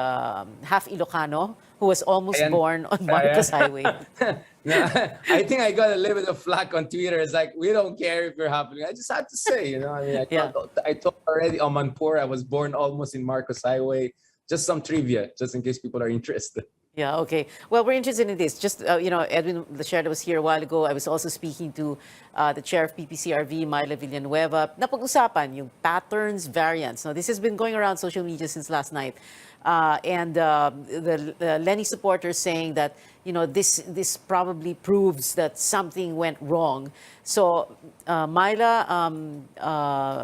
half Ilocano who was almost born on Marcos Highway. I think I got a little bit of flack on Twitter. It's like, we don't care if you're happening. I just had to say, I told already on Manpur, I was born almost in Marcos Highway. Just some trivia, just in case people are interested. Yeah, okay. Well, we're interested in this. Just, Edwin Lacharte was here a while ago. I was also speaking to the chair of PPCRV, Myla Villanueva. Napag-usapan yung patterns, variants. Now, this has been going around social media since last night. And the Lenny supporters saying that, this probably proves that something went wrong. So Myla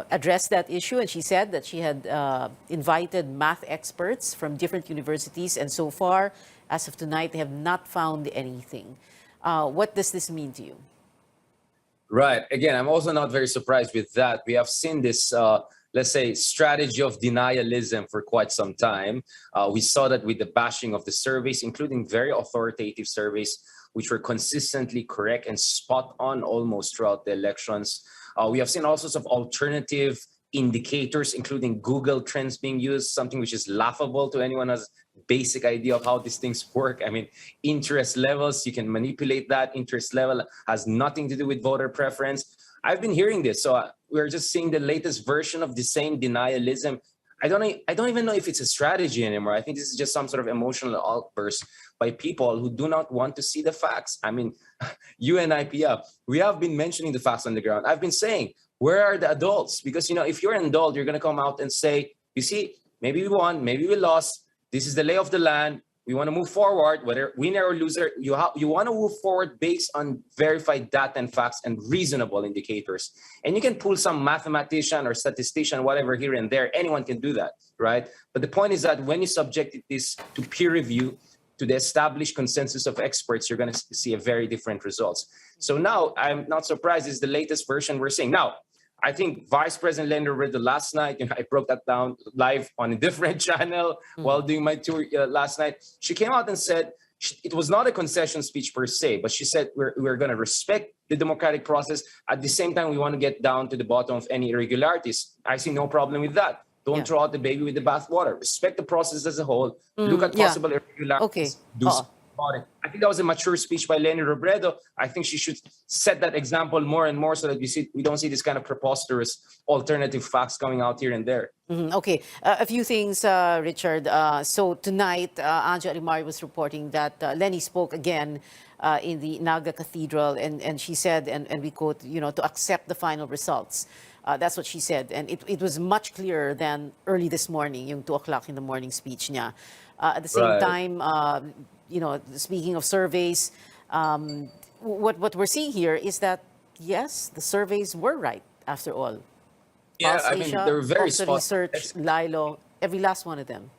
addressed that issue, and she said that she had invited math experts from different universities, and so far, as of tonight, they have not found anything. What does this mean to you? Right. Again, I'm also not very surprised with that. We have seen this, let's say, strategy of denialism for quite some time. We saw that with the bashing of the surveys, including very authoritative surveys, which were consistently correct and spot on almost throughout the elections. We have seen all sorts of alternative indicators, including Google Trends being used, something which is laughable to anyone who has basic idea of how these things work. I mean, interest levels, you can manipulate that. Interest level has nothing to do with voter preference. I've been hearing this, so we're just seeing the latest version of the same denialism. I don't even know if it's a strategy anymore. I think this is just some sort of emotional outburst by people who do not want to see the facts. I mean, you and I, Pia, we have been mentioning the facts on the ground. I've been saying, where are the adults? Because, if you're an adult, you're going to come out and say, you see, maybe we won, maybe we lost. This is the lay of the land. We want to move forward, whether winner or loser. You want to move forward based on verified data and facts and reasonable indicators. And you can pull some mathematician or statistician, whatever, here and there. Anyone can do that, right? But the point is that when you subject this to peer review, to the established consensus of experts, you're going to see a very different results. So now I'm not surprised. It's the latest version we're seeing. Now, I think Vice President Leni Robredo last night, I broke that down live on a different channel while doing my tour last night. She came out and said it was not a concession speech per se, but she said we're going to respect the democratic process. At the same time, we want to get down to the bottom of any irregularities. I see no problem with that. Don't throw out the baby with the bathwater. Respect the process as a whole. Look at possible irregularities. Do something about it. I think that was a mature speech by Leni Robredo. I think she should set that example more and more so that we don't see this kind of preposterous alternative facts coming out here and there. Okay, a few things, Richard. So tonight, Anja Alimari was reporting that Leni spoke again in the Naga Cathedral, and she said, and we quote, to accept the final results. That's what she said, and it was much clearer than early this morning, yung 2 o'clock in the morning speech niya. At the same time, speaking of surveys, what we're seeing here is that, yes, the surveys were right, after all. Yeah, Pulse I mean, Asia, they're very Pulse spot. Research, Lilo, every last one of them.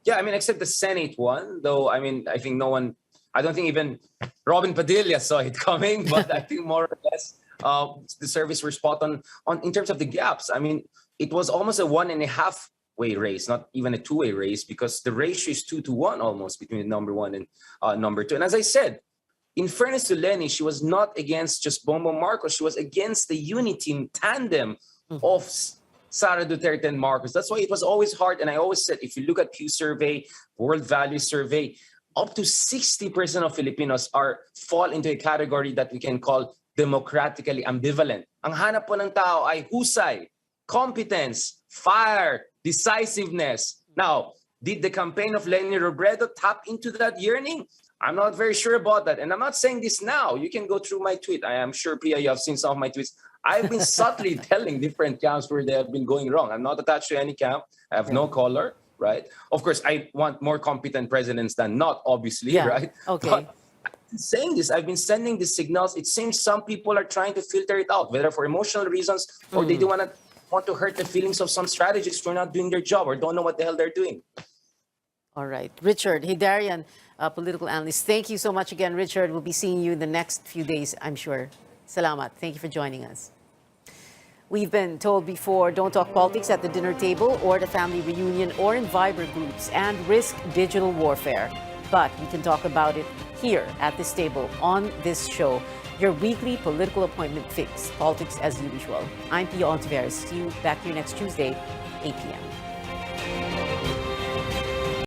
Yeah, I mean, except the Senate one, though, I mean, I think I don't think even Robin Padilla saw it coming, but I think more or less the surveys were spot on in terms of the gaps. I mean, it was almost a 1.5-way race, not even a 2-way race, because the ratio is 2-1 almost between number 1 and number 2. And as I said, in fairness to Leni, she was not against just Bongbong Marcos. She was against the unity tandem of Sara Duterte and Marcos. That's why it was always hard. And I always said, if you look at Pew Survey, World Value Survey, up to 60% of Filipinos fall into a category that we can call democratically ambivalent. Ang hanap po ng tao ay husay, competence, fire, decisiveness. Now, did the campaign of Leni Robredo tap into that yearning? I'm not very sure about that. And I'm not saying this now. You can go through my tweet. I am sure, Pia, you have seen some of my tweets. I've been subtly telling different camps where they have been going wrong. I'm not attached to any camp. I have no color, right? Of course, I want more competent presidents than not, obviously, right? Okay. But I've been saying this. I've been sending these signals. It seems some people are trying to filter it out, whether for emotional reasons or they do want to hurt the feelings of some strategists who are not doing their job or don't know what the hell they're doing. All right. Richard Hidarian, political analyst. Thank you so much again, Richard. We'll be seeing you in the next few days, I'm sure. Salamat. Thank you for joining us. We've been told before, don't talk politics at the dinner table or the family reunion or in Viber groups and risk digital warfare. But we can talk about it here at this table on this show, your weekly political appointment fix, politics as usual. I'm Pia Ontiveros. See you back here next Tuesday, 8 p.m.